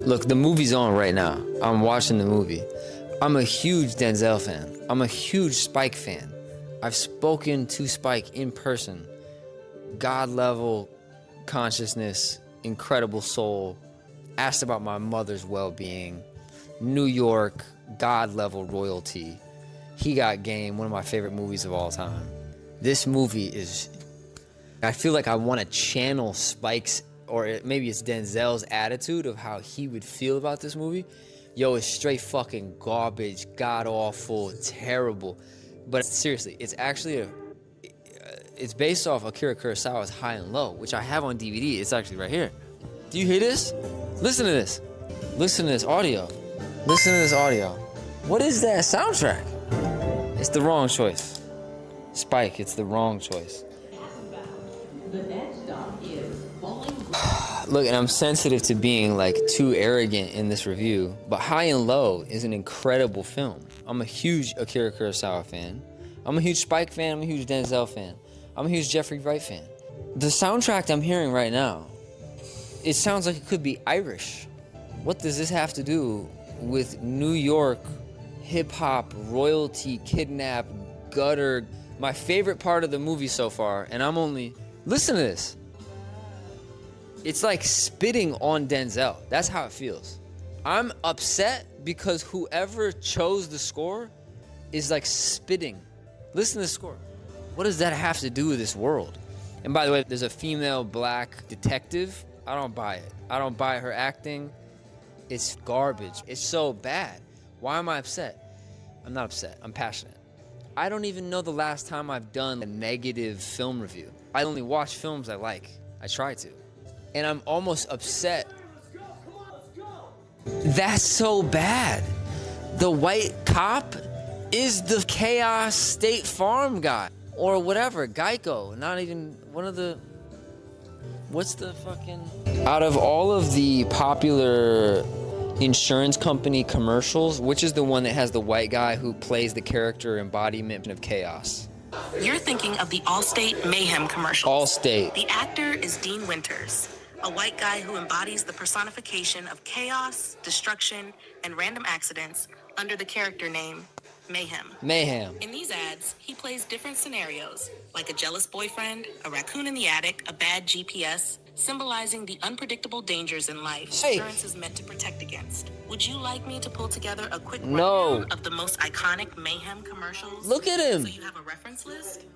Look, the movie's on right now. I'm watching the movie. I'm a huge Denzel fan. I'm a huge Spike fan. I've spoken to Spike in person. God level consciousness, incredible soul. Asked about my mother's well-being. New York, God level royalty. He Got Game, one of my favorite movies of all time. This movie is, I feel like I want to channel Spike's, or maybe it's Denzel's attitude of how he would feel about this movie. Yo, it's straight fucking garbage, god-awful, terrible. But seriously, it's actually it's based off Akira Kurosawa's High and Low, which I have on DVD. It's actually right here. Do you hear this? Listen to this. Listen to this audio. Listen to this audio. What is that soundtrack? It's the wrong choice. Spike, it's the wrong choice. Look, and I'm sensitive to being like too arrogant in this review, but High and Low is an incredible film. I'm a huge Akira Kurosawa fan. I'm a huge Spike fan. I'm a huge Denzel fan. I'm a huge Jeffrey Wright fan. The soundtrack I'm hearing right now, it sounds like it could be Irish. What does this have to do with New York, hip-hop, royalty, kidnap, gutter? My favorite part of the movie so far, and listen to this. It's like spitting on Denzel. That's how it feels. I'm upset because whoever chose the score is like spitting. Listen to the score. What does that have to do with this world? And by the way, there's a female black detective. I don't buy it. I don't buy her acting. It's garbage. It's so bad. Why am I upset? I'm not upset. I'm passionate. I don't even know the last time I've done a negative film review. I only watch films I like. I try to. And I'm almost upset. That's so bad. The white cop is the chaos State Farm guy. Or whatever, Geico. Not even one of the... What's the fucking... Out of all of the popular insurance company commercials, which is the one that has the white guy who plays the character embodiment of chaos? You're thinking of the Allstate Mayhem commercial. Allstate. The actor is Dean Winters, a white guy who embodies the personification of chaos, destruction, and random accidents under the character name Mayhem. Mayhem. In these ads, he plays different scenarios, like a jealous boyfriend, a raccoon in the attic, a bad GPS, symbolizing the unpredictable dangers in life insurance is meant to protect against. Would you like me to pull together a quick rundown of the most iconic Mayhem commercials? Look at him. So you have a reference list?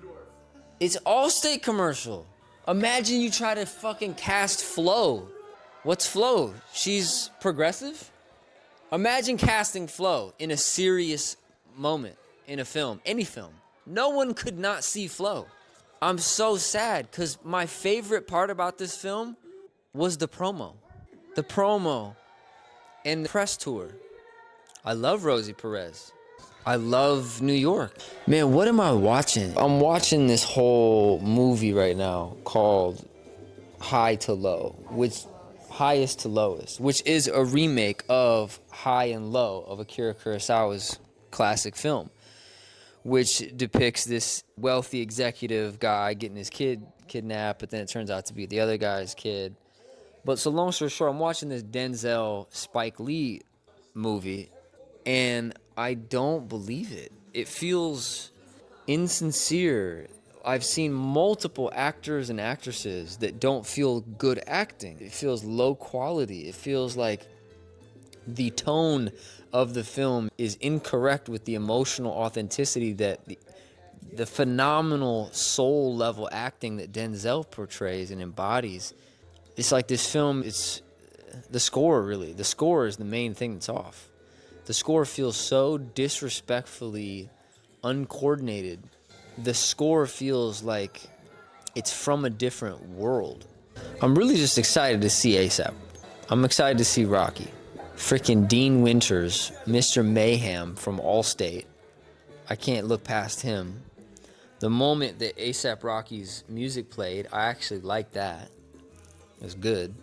It's Allstate commercial. Imagine you try to fucking cast Flo. What's Flo? She's progressive? Imagine casting Flo in a serious moment in a film, any film. No one could not see Flo. I'm so sad because my favorite part about this film was the promo. The promo and the press tour. I love Rosie Perez. I love New York. Man, what am I watching? I'm watching this whole movie right now called High to Low, which Highest to Lowest, which is a remake of High and Low of Akira Kurosawa's classic film, which depicts this wealthy executive guy getting his kid kidnapped, but then it turns out to be the other guy's kid. But so long story short, I'm watching this Denzel Spike Lee movie, and I don't believe it. It feels insincere. I've seen multiple actors and actresses that don't feel good acting. It feels low quality. It feels like the tone of the film is incorrect with the emotional authenticity that the phenomenal soul level acting that Denzel portrays and embodies. It's like this film, it's the score really. The score is the main thing that's off. The score feels so disrespectfully uncoordinated. The score feels like it's from a different world. I'm really just excited to see ASAP. I'm excited to see Rocky. Freaking Dean Winters, Mr. Mayhem from Allstate. I can't look past him. The moment that ASAP Rocky's music played, I actually liked that. It was good.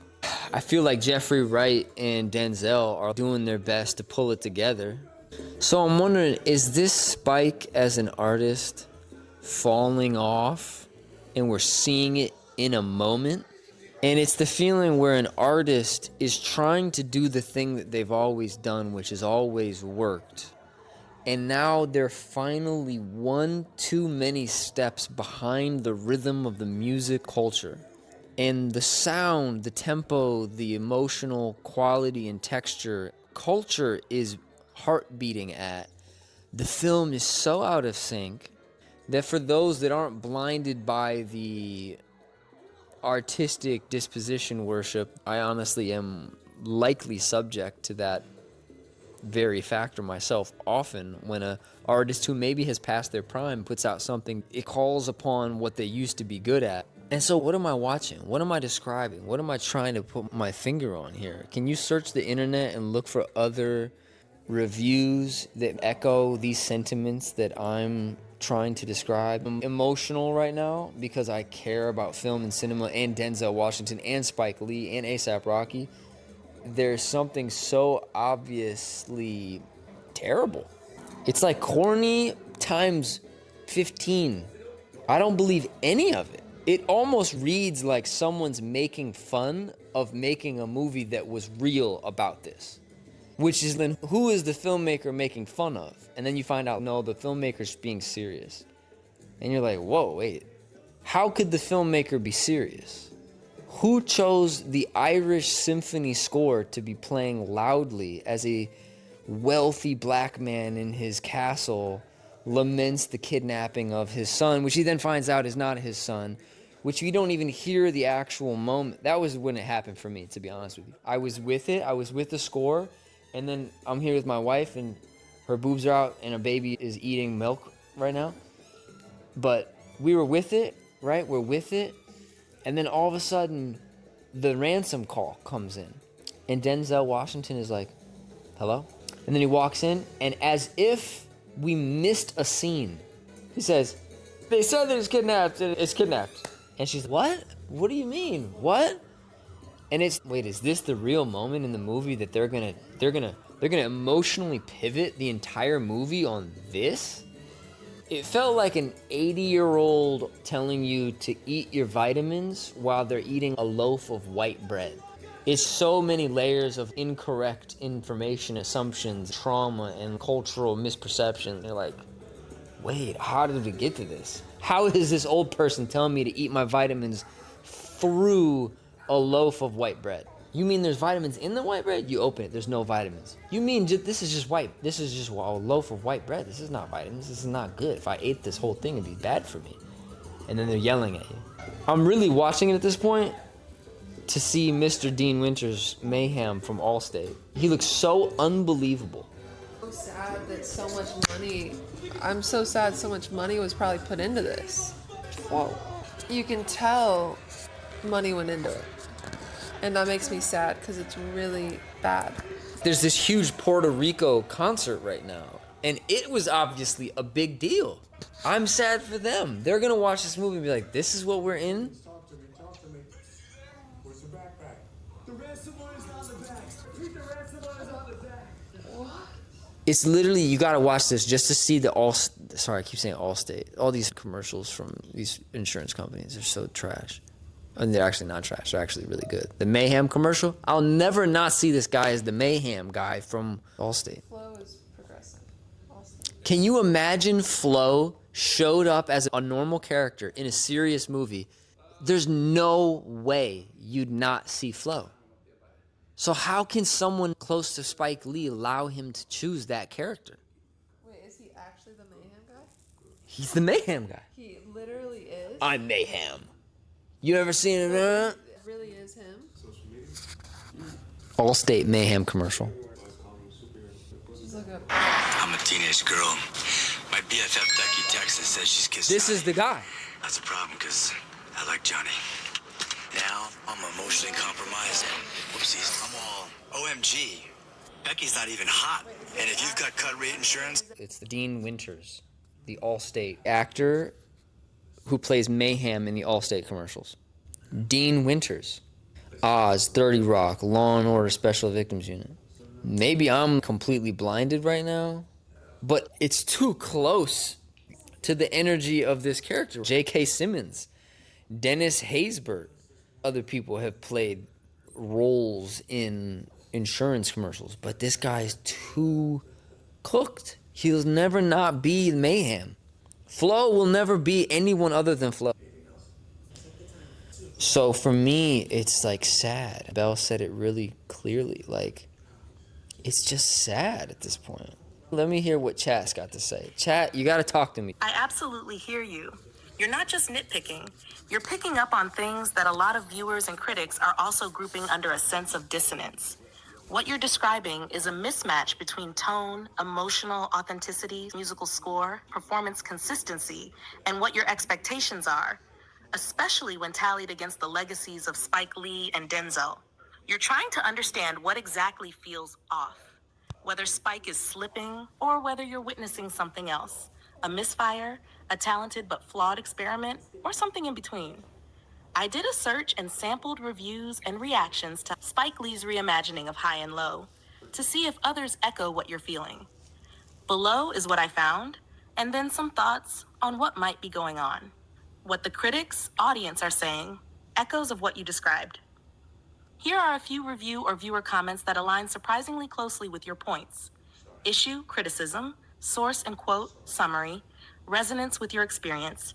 I feel like Jeffrey Wright and Denzel are doing their best to pull it together. So I'm wondering, is this Spike as an artist falling off and we're seeing it in a moment? And it's the feeling where an artist is trying to do the thing that they've always done, which has always worked. And now they're finally one too many steps behind the rhythm of the music culture. And the sound, the tempo, the emotional quality and texture, culture is heart beating at. The film is so out of sync that for those that aren't blinded by the artistic disposition worship, I honestly am likely subject to that very factor myself often when a artist who maybe has passed their prime puts out something, it calls upon what they used to be good at. And so what am I watching? What am I describing? What am I trying to put my finger on here? Can you search the internet and look for other reviews that echo these sentiments that I'm trying to describe? I'm emotional right now because I care about film and cinema and Denzel Washington and Spike Lee and A$AP Rocky. There's something so obviously terrible. It's like corny times 15. I don't believe any of it. It almost reads like someone's making fun of making a movie that was real about this. Which is then, who is the filmmaker making fun of? And then you find out, no, the filmmaker's being serious. And you're like, whoa, wait. How could the filmmaker be serious? Who chose the Irish symphony score to be playing loudly as a wealthy black man in his castle laments the kidnapping of his son, which he then finds out is not his son, which you don't even hear the actual moment. That was when it happened for me, to be honest with you. I was with it. I was with the score. And then I'm here with my wife, and her boobs are out, and a baby is eating milk right now. But we were with it, right? We're with it. And then all of a sudden, the ransom call comes in. And Denzel Washington is like, hello? And then he walks in, and as if we missed a scene, he says, they said that it's kidnapped, and it's kidnapped. And she's, what? What do you mean? What? And it's, wait, is this the real moment in the movie that they're gonna emotionally pivot the entire movie on this? It felt like an 80-year-old telling you to eat your vitamins while they're eating a loaf of white bread. It's so many layers of incorrect information, assumptions, trauma, and cultural misperception. They're like, wait, how did we get to this? How is this old person telling me to eat my vitamins through a loaf of white bread? You mean there's vitamins in the white bread? You open it, there's no vitamins. You mean this is just white? This is just a loaf of white bread. This is not vitamins. This is not good. If I ate this whole thing, it'd be bad for me. And then they're yelling at you. I'm really watching it at this point to see Mr. Dean Winters' mayhem from Allstate. He looks so unbelievable. I'm so sad that so much money, I'm so sad so much money was probably put into this. Whoa. You can tell money went into it. And that makes me sad because it's really bad. There's this huge Puerto Rico concert right now, and it was obviously a big deal. I'm sad for them. They're gonna watch this movie and be like, this is what we're in? Talk to me. Where's the backpack? The ransomware is on the back. The ransomware is on the back. What? It's literally, you gotta watch this just to see the sorry, I keep saying Allstate. All these commercials from these insurance companies are so trash. And they're actually not trash, they're actually really good. The Mayhem commercial, I'll never not see this guy as the Mayhem guy from Allstate. Flo is progressive. Awesome. Can you imagine Flo showed up as a normal character in a serious movie? There's no way you'd not see Flo. So how can someone close to Spike Lee allow him to choose that character? Wait, is he actually the Mayhem guy? He's the Mayhem guy. He literally is? I'm Mayhem. You ever seen it? It really is him? Allstate Mayhem commercial. Just look up. I'm a teenage girl. My BFF Becky Texas says she's kissed This Johnny. is the guy. That's a problem because I like Johnny. Now I'm emotionally compromised and whoopsies, I'm all OMG. Becky's not even hot. And if you've got cut rate insurance, It's the Dean Winters, the Allstate actor who plays Mayhem in the Allstate commercials. Dean Winters. Oz, 30 Rock, Law and Order Special Victims Unit. Maybe I'm completely blinded right now, but it's too close to the energy of this character. J.K. Simmons, Dennis Haysbert, Other people have played roles in insurance commercials, but this guy's too cooked. He'll never not be Mayhem. Flo will never be anyone other than Flo. So for me, it's like sad. Belle said it really clearly. Like, it's just sad at this point. Let me hear what Chat's got to say. Chat, you gotta talk to me. I absolutely hear you. You're not just nitpicking, you're picking up on things that a lot of viewers and critics are also grouping under a sense of dissonance. What you're describing is a mismatch between tone, emotional authenticity, musical score, performance consistency, and what your expectations are, especially when tallied against the legacies of Spike Lee and Denzel. You're trying to understand what exactly feels off, whether Spike is slipping or whether you're witnessing something else, a misfire, a talented but flawed experiment, or something in between. I did a search and sampled reviews and reactions to Spike Lee's reimagining of High and Low to see if others echo what you're feeling. Below is what I found, and then some thoughts on what might be going on. What the critics, audience are saying, echoes of what you described. Here are a few review or viewer comments that align surprisingly closely with your points. Issue, criticism, source and quote, summary, resonance with your experience,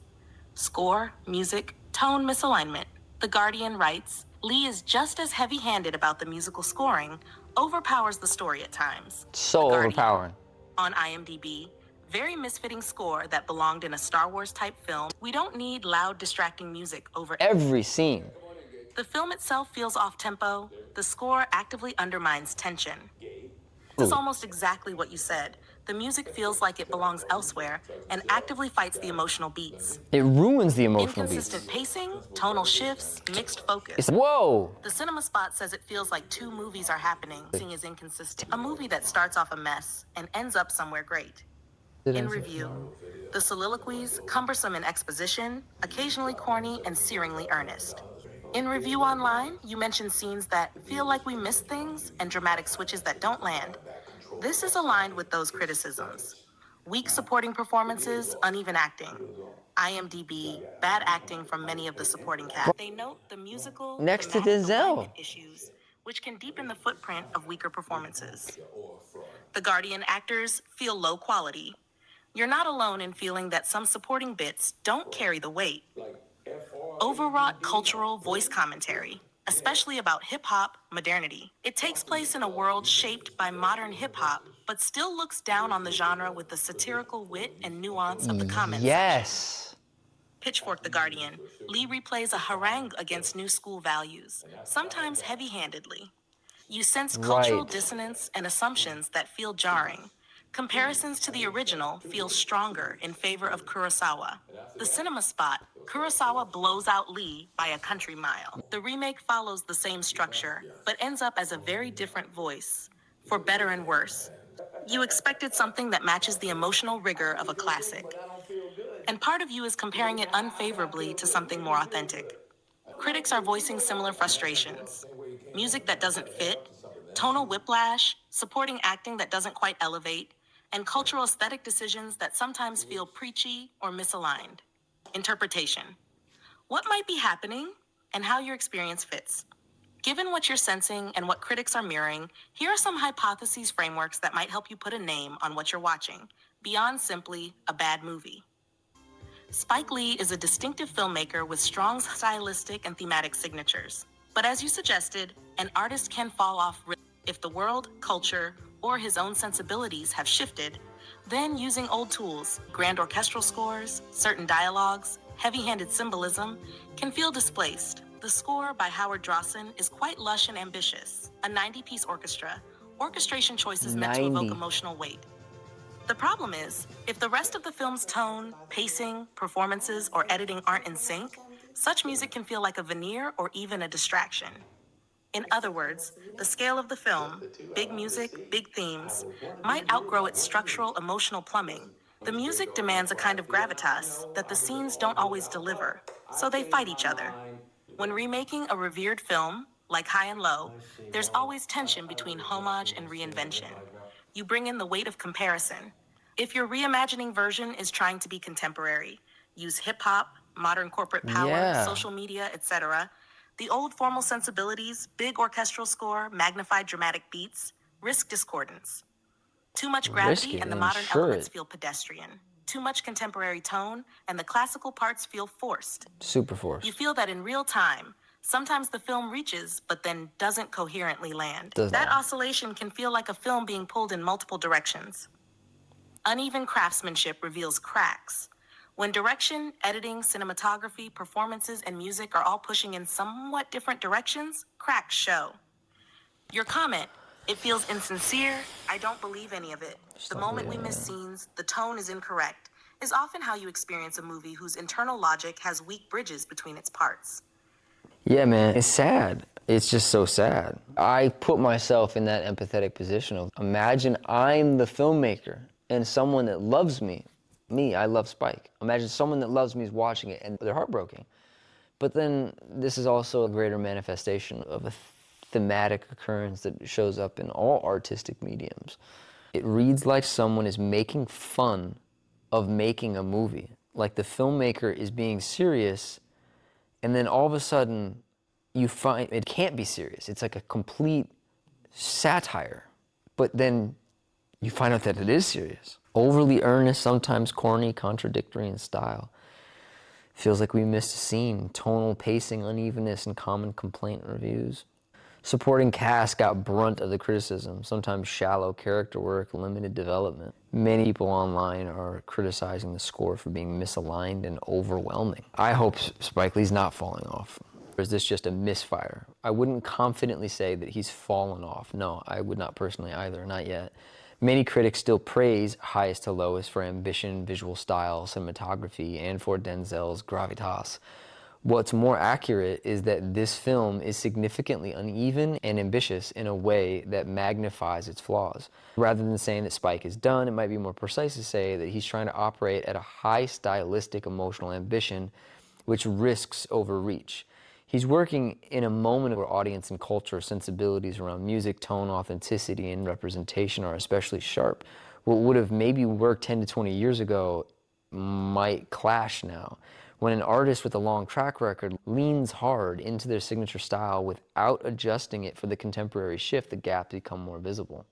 score, music, tone misalignment. The Guardian writes, Lee is just as heavy-handed about the musical scoring, overpowers the story at times. So The Guardian, overpowering. on IMDb, very misfitting score that belonged in a Star Wars-type film. We don't need loud, distracting music over Every scene. the film itself feels off-tempo. The score actively undermines tension. This is almost exactly what you said. The music feels like it belongs elsewhere and actively fights the emotional beats. It ruins the emotional Inconsistent beats. pacing, tonal shifts, mixed focus. It's, whoa! The Cinema Spot says it feels like two movies are happening. Pacing is inconsistent. A movie that starts off a mess and ends up somewhere great. In review, the soliloquies, cumbersome in exposition, occasionally corny and searingly earnest. In review online, you mentioned scenes that feel like we missed things and dramatic switches that don't land. This is aligned with those criticisms. Weak supporting performances, uneven acting. IMDb, bad acting from many of the supporting cast. They note the musical, Next to thematic Denzel. alignment issues, which can deepen the footprint of weaker performances. The Guardian actors feel low quality. You're not alone in feeling that some supporting bits don't carry the weight. Overwrought cultural voice commentary, especially about hip-hop modernity. It takes place in a world shaped by modern hip-hop, but still looks down on the genre with the satirical wit and nuance of the comments. Yes. Pitchfork The Guardian, Lee replays a harangue against new school values, sometimes heavy-handedly. You sense cultural Right. dissonance and assumptions that feel jarring. Comparisons to the original feel stronger in favor of Kurosawa. The Cinema Spot, Kurosawa blows out Lee by a country mile. The remake follows the same structure, but ends up as a very different voice, for better and worse. You expected something that matches the emotional rigor of a classic. And part of you is comparing it unfavorably to something more authentic. Critics are voicing similar frustrations. Music that doesn't fit, tonal whiplash, supporting acting that doesn't quite elevate, and cultural aesthetic decisions that sometimes feel preachy or misaligned. Interpretation. What might be happening and how your experience fits. Given what you're sensing and what critics are mirroring, here are some hypotheses frameworks that might help you put a name on what you're watching, beyond simply a bad movie. Spike Lee is a distinctive filmmaker with strong stylistic and thematic signatures. But as you suggested, an artist can fall off if the world, culture, or his own sensibilities have shifted, then using old tools, grand orchestral scores, certain dialogues, heavy-handed symbolism, can feel displaced. The score by Howard Drawson is quite lush and ambitious. A 90-piece orchestra, orchestration choices meant to evoke 90. emotional weight. The problem is, if the rest of the film's tone, pacing, performances, or editing aren't in sync, such music can feel like a veneer or even a distraction. In other words, the scale of the film, big music, big themes, might outgrow its structural emotional plumbing. The music demands a kind of gravitas that the scenes don't always deliver, so they fight each other. When remaking a revered film, like High and Low, there's always tension between homage and reinvention. You bring in the weight of comparison. If your reimagining version is trying to be contemporary, use hip-hop, modern corporate power, Yeah. social media, etc., The old formal sensibilities, big orchestral score, magnified dramatic beats, risk discordance. Too much Risk gravity it and the and modern ensure elements it. feel pedestrian. Too much contemporary tone and the classical parts feel forced. Super You forced. feel that in real time. Sometimes the film reaches, but then doesn't coherently land. Does That not. oscillation can feel like a film being pulled in multiple directions. Uneven craftsmanship reveals cracks. When direction, editing, cinematography, performances, and music are all pushing in somewhat different directions, cracks show. Your comment, it feels insincere, I don't believe any of it. The moment we miss scenes, the tone is incorrect, is often how you experience a movie whose internal logic has weak bridges between its parts. Yeah, man, it's sad. It's just so sad. I put myself in that empathetic position of, imagine I'm the filmmaker and someone that loves me. Me, I love Spike. Imagine someone that loves me is watching it and they're heartbroken. But then this is also a greater manifestation of a thematic occurrence that shows up in all artistic mediums. It reads like someone is making fun of making a movie. Like the filmmaker is being serious, and then all of a sudden you find it can't be serious. It's like a complete satire. But then you find out that it is serious. Overly earnest, sometimes corny, contradictory in style. Feels like we missed a scene. Tonal pacing, unevenness, and common complaint in reviews. Supporting cast got brunt of the criticism, sometimes shallow character work, limited development. Many people online are criticizing the score for being misaligned and overwhelming. I hope Spike Lee's not falling off. Or is this just a misfire? I wouldn't confidently say that he's fallen off. No, I would not personally either, not yet. Many critics still praise highest to lowest for ambition, visual style, cinematography, and for Denzel's gravitas. What's more accurate is that this film is significantly uneven and ambitious in a way that magnifies its flaws. Rather than saying that Spike is done, it might be more precise to say that he's trying to operate at a high stylistic emotional ambition, which risks overreach. He's working in a moment where audience and culture sensibilities around music, tone, authenticity, and representation are especially sharp. What would have maybe worked 10 to 20 years ago might clash now. When an artist with a long track record leans hard into their signature style without adjusting it for the contemporary shift, the gaps become more visible.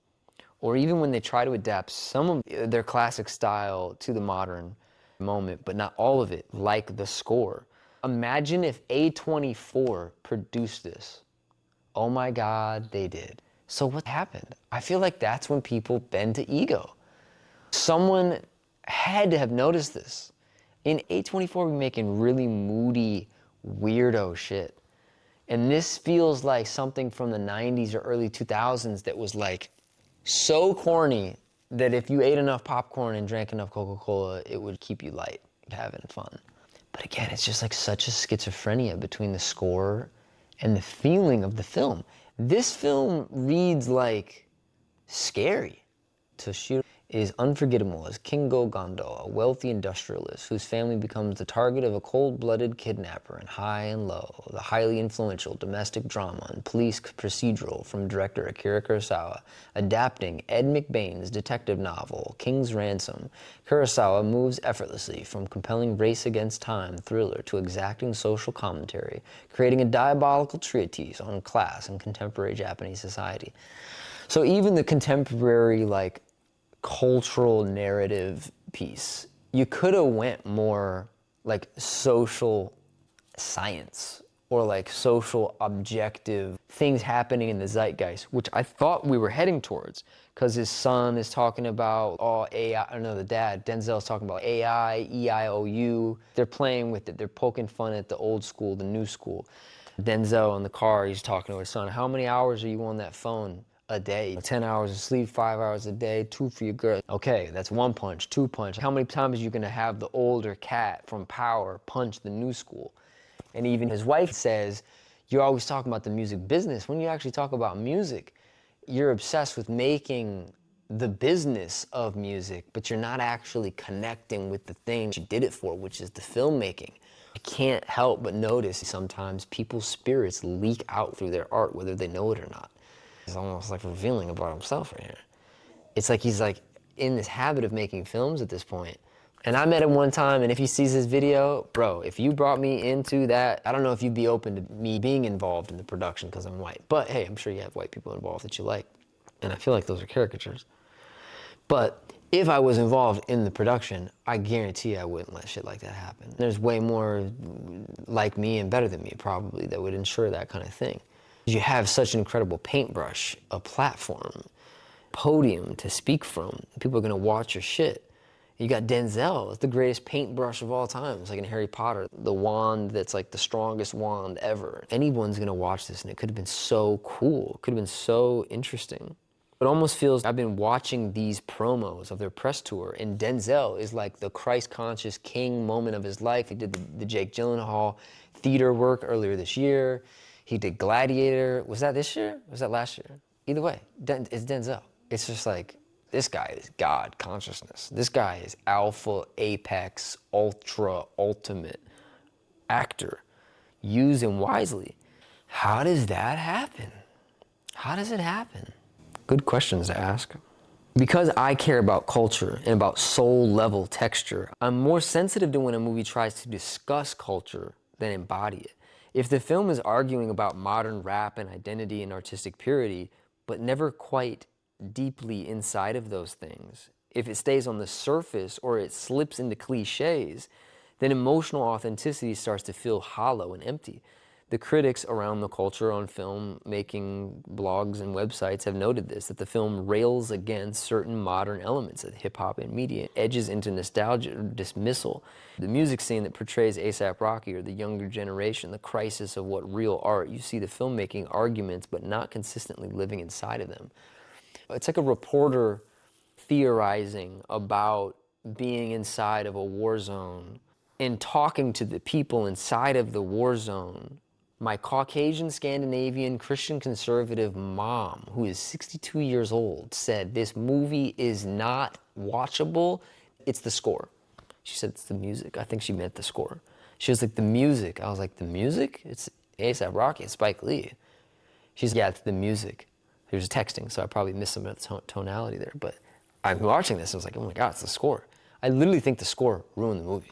Or even when they try to adapt some of their classic style to the modern moment, but not all of it, like the score. Imagine if A24 produced this. Oh my God, they did. So what happened? I feel like that's when people bend to ego. Someone had to have noticed this. In A24, we're making really moody, weirdo shit. And this feels like something from the 90s or early 2000s that was like so corny that if you ate enough popcorn and drank enough Coca-Cola, it would keep you light, having fun. But again, it's just like such a schizophrenia between the score and the feeling of the film. This film reads like scary. Toshiro is unforgettable as Kingo Gondo, a wealthy industrialist whose family becomes the target of a cold-blooded kidnapper in High and Low, the highly influential domestic drama and police procedural from director Akira Kurosawa, adapting Ed McBain's detective novel, King's Ransom. Kurosawa moves effortlessly from compelling race against time thriller to exacting social commentary, creating a diabolical treatise on class and contemporary Japanese society. So even the contemporary, like, cultural narrative piece, you could have went more like social science or like social objective things happening in the zeitgeist, which I thought we were heading towards, because his son is talking about AI, I know the dad, Denzel's talking about AI, EIOU. They're playing with it, they're poking fun at the old school, the new school. Denzel in the car, he's talking to his son, how many hours are you on that phone a day? 10 hours of sleep, 5 hours a day, 2 for your girl. Okay, that's 1 punch, 2 punch. How many times are you gonna have the older cat from Power punch the new school? And even his wife says, you're always talking about the music business. When you actually talk about music, you're obsessed with making the business of music, but you're not actually connecting with the thing you did it for, which is the filmmaking. I can't help but notice sometimes people's spirits leak out through their art, whether they know it or not. It's almost like revealing about himself right here. It's like he's like in this habit of making films at this point, And I met him one time, and if he sees this video, bro, if you brought me into that, I don't know if you'd be open to me being involved in the production because I'm white. But hey, I'm sure you have white people involved that you like. And I feel like those are caricatures. But if I was involved in the production, I guarantee I wouldn't let shit like that happen. There's way more like me and better than me, probably, that would ensure that kind of thing. You have such an incredible paintbrush, a platform, podium to speak from. People are gonna watch your shit. You got Denzel, it's the greatest paintbrush of all time. It's like in Harry Potter, the wand that's like the strongest wand ever. Anyone's gonna watch this and it could have been so cool. It could have been so interesting. It almost feels I've been watching these promos of their press tour, and Denzel is like the Christ-conscious king moment of his life. He did the Jake Gyllenhaal theater work earlier this year. He did Gladiator. Was that this year? Or was that last year? Either way, it's Denzel. It's just like, this guy is God consciousness. This guy is alpha, apex, ultra, ultimate actor. Use him wisely. How does that happen? How does it happen? Good questions to ask. Because I care about culture and about soul level texture, I'm more sensitive to when a movie tries to discuss culture than embody it. If the film is arguing about modern rap and identity and artistic purity, but never quite deeply inside of those things, if it stays on the surface or it slips into cliches, then emotional authenticity starts to feel hollow and empty. The critics around the culture on filmmaking blogs and websites have noted this, that the film rails against certain modern elements of hip-hop and media, edges into nostalgia or dismissal. The music scene that portrays A$AP Rocky or the younger generation, the crisis of what real art, you see the filmmaking arguments but not consistently living inside of them. It's like a reporter theorizing about being inside of a war zone and talking to the people inside of the war zone. My Caucasian, Scandinavian, Christian conservative mom, who is 62 years old, said this movie is not watchable, it's the score. She said it's the music. I think she meant the score. She was like, the music. I was like, the music? It's A$AP Rocky, it's Spike Lee. She's like, yeah, it's the music. He was texting, so I probably missed some of the tonality there, but I'm watching this, I was like, oh my God, it's the score. I literally think the score ruined the movie.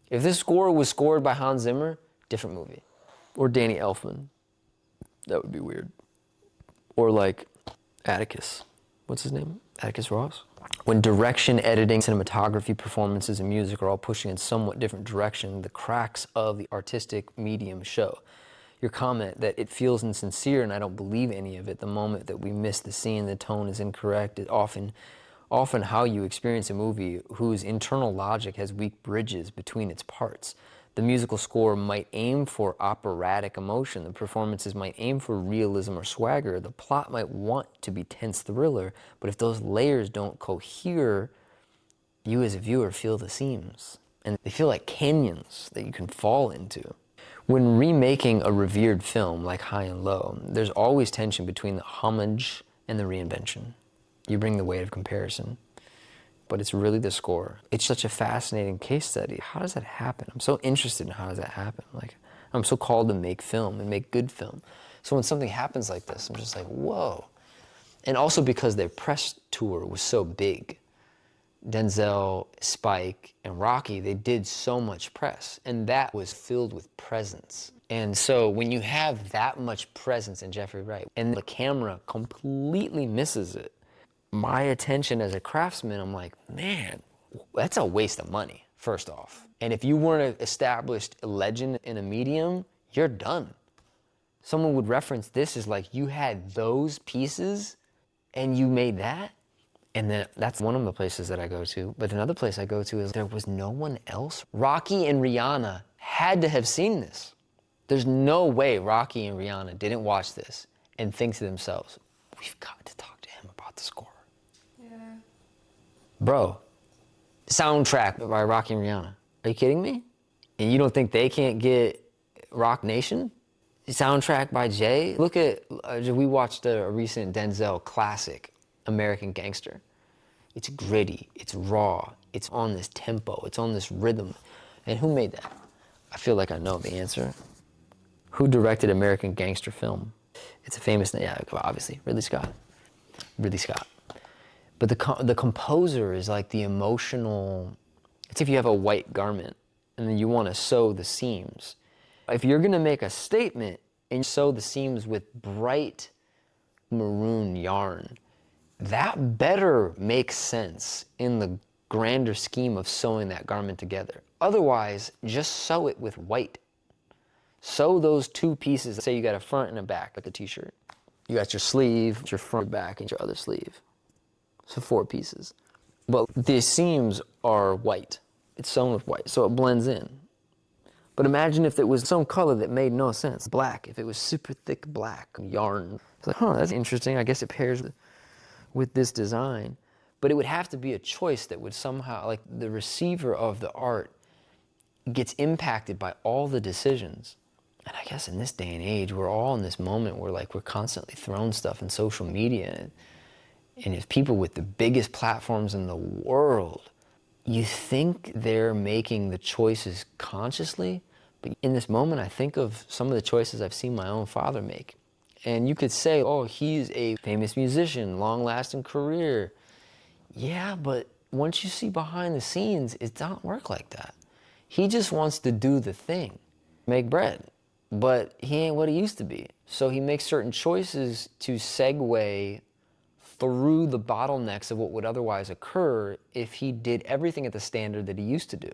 If this score was scored by Hans Zimmer, different movie. Or Danny Elfman, that would be weird. Or like Atticus, what's his name? Atticus Ross? When direction, editing, cinematography, performances, and music are all pushing in somewhat different direction, the cracks of the artistic medium show. Your comment that it feels insincere and I don't believe any of it, the moment that we miss the scene, the tone is incorrect, is often how you experience a movie whose internal logic has weak bridges between its parts. The musical score might aim for operatic emotion, the performances might aim for realism or swagger, the plot might want to be tense thriller, but if those layers don't cohere, you as a viewer feel the seams. And they feel like canyons that you can fall into. When remaking a revered film like High and Low, there's always tension between the homage and the reinvention. You bring the weight of comparison, but it's really the score. It's such a fascinating case study. How does that happen? I'm so interested in how does that happen. Like, I'm so called to make film and make good film. So when something happens like this, I'm just like, whoa. And also because their press tour was so big. Denzel, Spike, and Rocky, they did so much press, and that was filled with presence. And so when you have that much presence in Jeffrey Wright, and the camera completely misses it, my attention as a craftsman, I'm like, man, that's a waste of money, first off. And if you weren't an established legend in a medium, you're done. Someone would reference this as like, you had those pieces, and you made that? And then that's one of the places that I go to. But another place I go to is there was no one else. Rocky and Rihanna had to have seen this. There's no way Rocky and Rihanna didn't watch this and think to themselves, we've got to talk to him about the score. Yeah. Bro, soundtrack by Rocky and Rihanna. Are you kidding me? And you don't think they can't get Rock Nation? Soundtrack by Jay? Look at, we watched a recent Denzel classic, American Gangster. It's gritty, it's raw, it's on this tempo, it's on this rhythm. And who made that? I feel like I know the answer. Who directed American Gangster film? It's a famous name, yeah, obviously, Ridley Scott. Ridley Scott. But the composer is like the emotional It's if you have a white garment and then you want to sew the seams. If you're gonna make a statement and sew the seams with bright maroon yarn, that better make sense in the grander scheme of sewing that garment together. Otherwise, just sew it with white. Sew those two pieces. Say you got a front and a back, like a t-shirt. You got your sleeve, your front, back, and your other sleeve. So 4 pieces. But the seams are white. It's sewn with white, so it blends in. But imagine if it was some color that made no sense. Black, if it was super thick black yarn. It's like, that's interesting. I guess it pairs with this design. But it would have to be a choice that would somehow, like the receiver of the art gets impacted by all the decisions. And I guess in this day and age, we're all in this moment where like we're constantly throwing stuff in social media. And if people with the biggest platforms in the world, you think they're making the choices consciously, but in this moment, I think of some of the choices I've seen my own father make. And you could say, oh, he's a famous musician, long-lasting career. Yeah, but once you see behind the scenes, it don't work like that. He just wants to do the thing, make bread, but he ain't what he used to be. So he makes certain choices to segue through the bottlenecks of what would otherwise occur if he did everything at the standard that he used to do.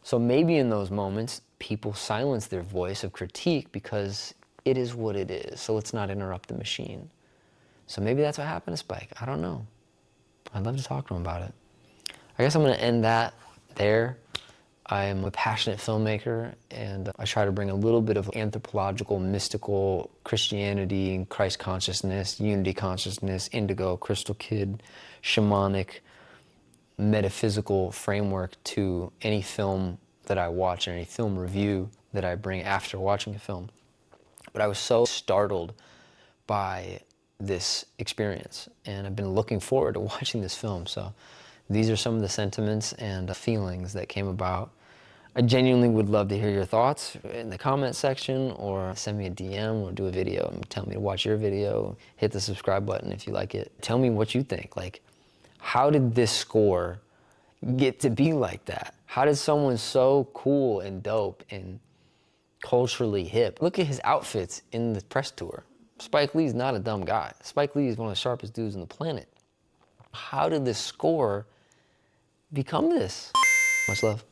So maybe in those moments, people silence their voice of critique because it is what it is, so let's not interrupt the machine. So maybe that's what happened to Spike. I don't know. I'd love to talk to him about it. I guess I'm gonna end that there. I am a passionate filmmaker, and I try to bring a little bit of anthropological, mystical Christianity, Christ consciousness, unity consciousness, indigo, crystal kid, shamanic, metaphysical framework to any film that I watch and any film review that I bring after watching a film. But I was so startled by this experience, and I've been looking forward to watching this film. So these are some of the sentiments and feelings that came about. I genuinely would love to hear your thoughts in the comment section, or send me a DM or do a video and tell me to watch your video. Hit the subscribe button if you like it. Tell me what you think. Like, how did this score get to be like that? How did someone so cool and dope and culturally hip? Look at his outfits in the press tour. Spike Lee's not a dumb guy. Spike Lee is one of the sharpest dudes on the planet. How did this score become this? Much love.